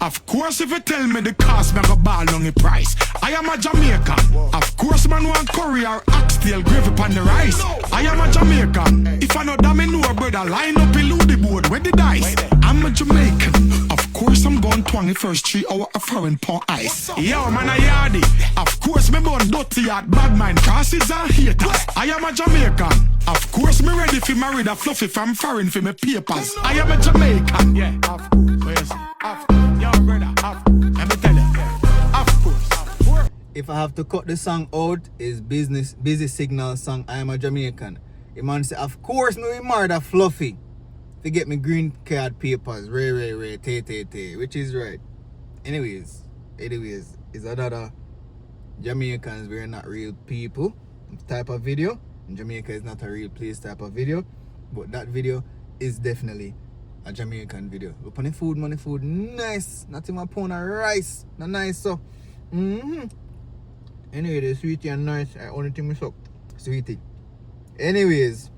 Of course, if you tell me the cost, me go ball on the price. I am a Jamaican. Of course, man want curry or oxtail gravy upon the rice. I am a Jamaican. If I know that me know, brother, line up in the board with the dice. I'm a Jamaican. Of course, I'm going 21st 3 hour of foreign porn ice. Yo, man, I yardy. Of course, me born dirty at bad mind crosses and haters. I am a Jamaican. Of course, me ready for marry the fluffy from foreign for me papers. I am a Jamaican. Yeah, of course. Of course. Yo, brother, of course. Let me tell you. Yeah. Of course. If I have to cut the song out, is busy signal song I am a Jamaican. The man say, of course, me will marry the fluffy. To get me green card papers, ray, tay, which is right. Anyways, it's another Jamaicans, we're not real people type of video. Jamaica is not a real place type of video, but that video is definitely a Jamaican video. Look on the food, money food, nice. Not in my pound of rice, not nice so. Anyway, the sweetie and nice. I only think me suck, sweetie. Anyways,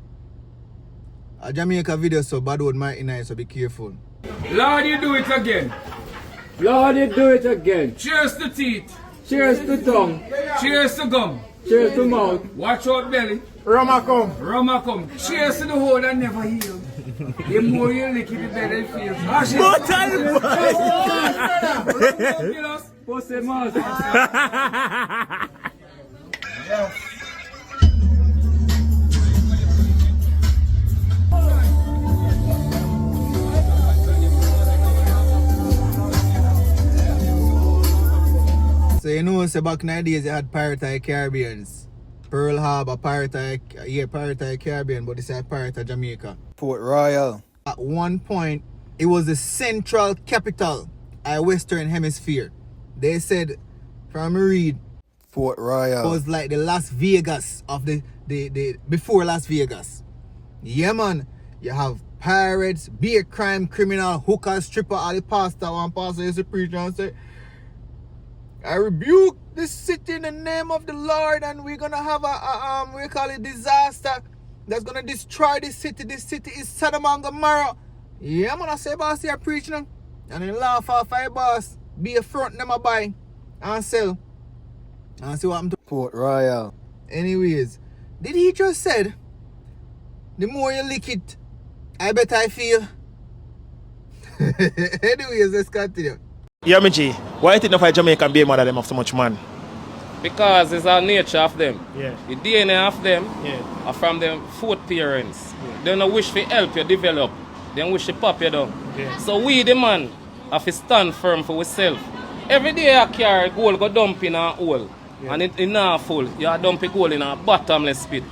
a Jamaica video so bad word might nice, so be careful. Lord, you do it again. Lord, you do it again. Cheers to teeth. Cheers to tongue. Cheers to gum. Cheers to mouth. Watch out belly. Rama come. Rama come. Cheers to the hole that never healed. The more you lick it, the better it feels. Pussy mouse. So you know, so back in the days you had Pirate Caribbeans. Pearl Harbor, Pirate Caribbean, but this is Pirate Jamaica. Port Royal. At one point, it was the central capital of Western Hemisphere. They said, from read, Port Royal was like the Las Vegas of the before Las Vegas. Yeah, man. You have pirates, beer crime, criminal, hooker, stripper, all the pastor. One pastor used to preach and say, I rebuke this city in the name of the Lord, and we're gonna have we call it disaster that's gonna destroy this city. This city is Sodom and Gomorrah. Yeah, man, I say boss here preaching, and then laugh off my boss, be a front them a buy and sell. And see what happened to Port Royal. Anyways, did he just said the more you lick it, I bet I feel. Anyways, let's continue. Yeah, G, why you think of a Jamaican be mother them have so much man? Because it's our nature of them. Yeah. The DNA of them Yeah. are from them fourth parents. Yeah. They don't wish to help you develop. They don't wish to pop you down. Yeah. So we, the man, have to stand firm for ourselves. Every day I carry gold go dump in a hole. Yeah. And it not full. You dump a gold in a bottomless pit.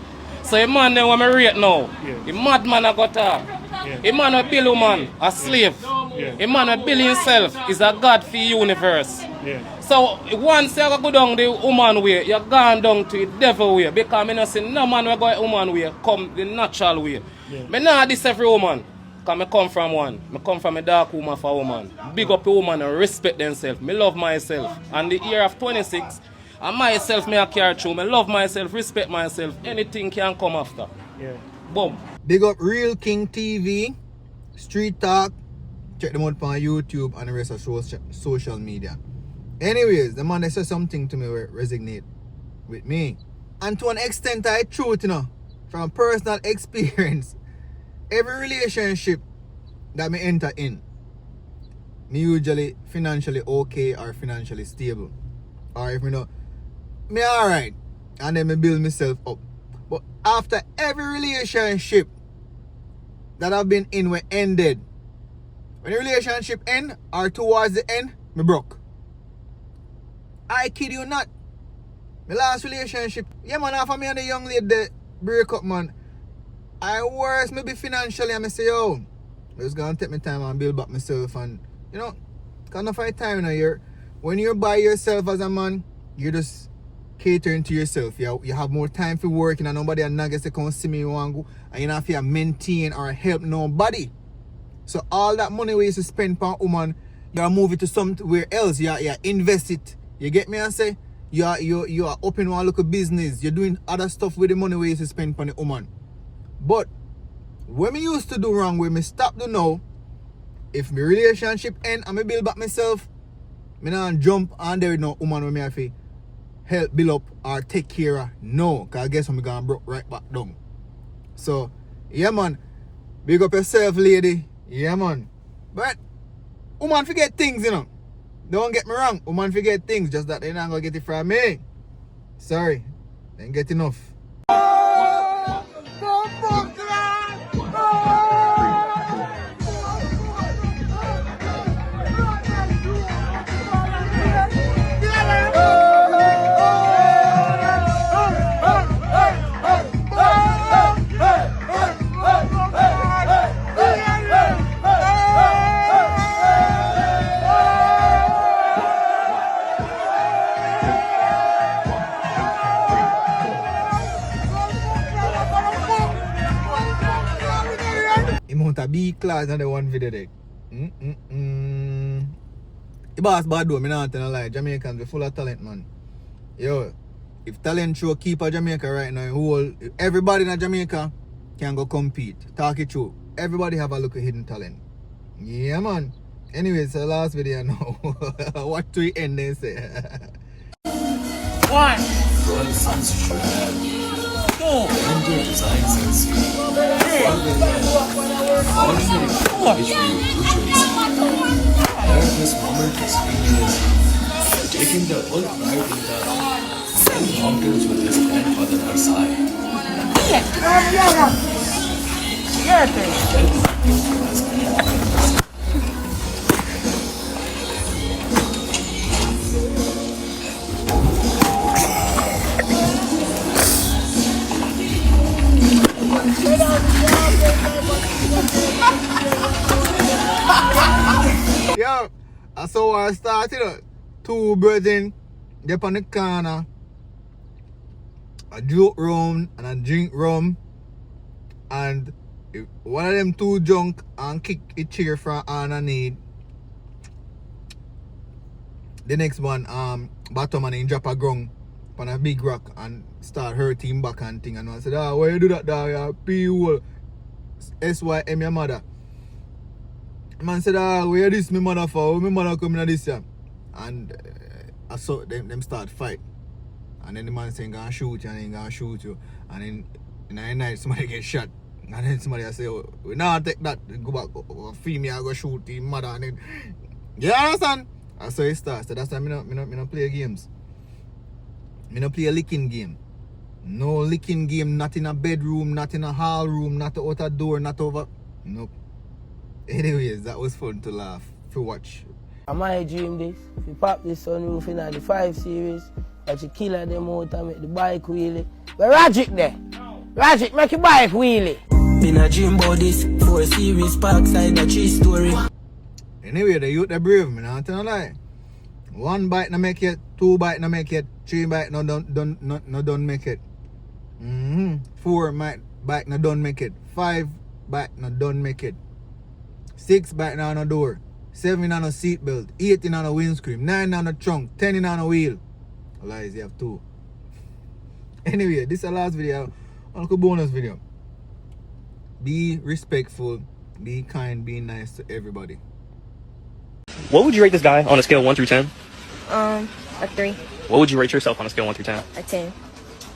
So a man then when I rate now, Yeah. the madman I got talk. Yeah. A man will build a woman, a slave. Yeah. A man will build himself is a God for the universe. Yeah. So once you go down the woman way, you're gone down to the devil way. Because I don't see no man will go the woman way, come the natural way. Yeah. I not this every woman. Because I come from one. I come from a dark woman for a woman. Big up a woman and respect themselves. I love myself. And the year of 26, and myself I carry through. I love myself, respect myself. Anything can come after. Yeah. Boom. Big up Real King TV, Street Talk. Check them out on YouTube and the rest of social media. Anyways, the man they said something to me where resonate with me. And to an extent I truth, you know, from personal experience, every relationship that me enter in, me usually financially okay or financially stable. Or if me know, me alright. And then me build myself up. But after every relationship that I've been in were ended, when the relationship end or towards the end, me broke. I kid you not. My last relationship, yeah man, after me and the young lady break up, man, I worse maybe financially, and I say, yo, I was gonna take my time and build back myself, and you know, kind of find time in a year. When you're by yourself as a man, you're just catering to yourself. You have more time for working, and nobody and nuggets to come see me want go, and you don't have to maintain or help nobody. So all that money we used to spend on woman, you move it to somewhere else. You invest it. You get me? I say you are open one local business. You're doing other stuff with the money we used to spend on the woman. But when me used to do wrong, when me stop do now, if my relationship end and me build back myself, me not jump and there with no woman with me have to help build up or take care of. No, cause I guess I'm gonna broke right back down. So, yeah man, big up yourself, lady. Yeah man. But woman forget things, you know. Don't get me wrong, woman forget things, just that they not gonna get it from me. Sorry, ain't get enough. Amount of B class on the one video there. The boss bad though, me not tell a lie. Jamaicans be full of talent, man. Yo, if talent show keep a Jamaica right now, everybody in Jamaica can go compete. Talk it true. Everybody have a look at hidden talent. Yeah, man. Anyways, the last video now. What to end they say? One. Run censorship. Two. Render design censorship. Three. This moment is genius. Taking the whole pride in the mountains with his grandfather outside. Yo, I saw where I started. Two brethren, they on the corner. A joke rum and a drink rum. And if one of them two drunk and kick a chair from underneath. The next one, bottom and he drop a ground on a big rock and start hurting back and thing. And I said, why you do that, dog? You P-hole. S-Y-M your mother. Man said, where this my mother for? My mother coming at this year. And I saw them start fight. And then the man saying, gonna shoot you and then gonna shoot you. And then in the night somebody get shot. And then somebody say, oh, we now take that, go back, female go shoot his mother. And then, you understand? I saw it start. So that's why I don't play games. I don't play a licking game. No licking game, not in a bedroom, not in a hall room, not out a door, not over. Nope. Anyways, that was fun to laugh, to watch. I might dream this. If you pop this sunroof in the 5 Series, that you kill them out and make the bike wheelie. But Rajic there. Rajic, make your bike wheelie. In a dream about this 4 Series Parkside, a 3-story. Anyway, the youth are brave, man. I'm telling you lie. 1 bike no make it, 2 bike no make it, 3 bike no don't make it. 4 bike no don't make it, 5 bike no don't make it. 6 bike now on the door, 7 on a seat belt, 8 on a windscreen, 9 on the trunk, 10 on a wheel. Lies, you have 2. Anyway, this is the last video. Uncle bonus video. Be respectful, be kind, be nice to everybody. What would you rate this guy on a scale of 1 through 10? A 3. What would you rate yourself on a scale of 1 through 10? A 10.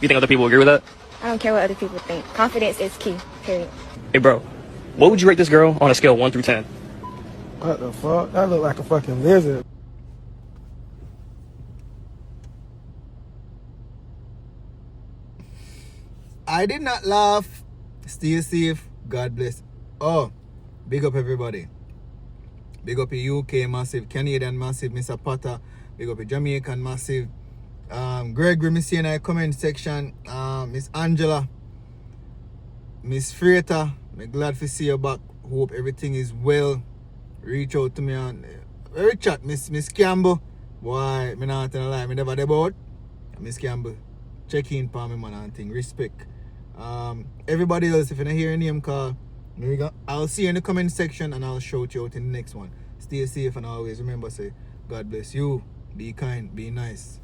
You think other people agree with that? I don't care what other people think. Confidence is key, period. Hey bro, what would you rate this girl on a scale of 1 through 10? What the fuck? That look like a fucking lizard. I did not laugh. Stay safe. God bless. Oh, big up everybody. Big up the UK massive, Canadian massive, Mr. Potter. Big up the Jamaican massive. Gregory, me see in the comment section. Miss Angela, Miss Freighter, I'm glad to see you back. Hope everything is well. Reach out to me on chat, Miss Campbell. Boy, me not tell a lie, me never there about. Miss Campbell, check in for me man and thing. Respect. Everybody else, if you don't hear your name call, I'll see you in the comment section and I'll shout you out in the next one. Stay safe and always remember, say, God bless you. Be kind, be nice.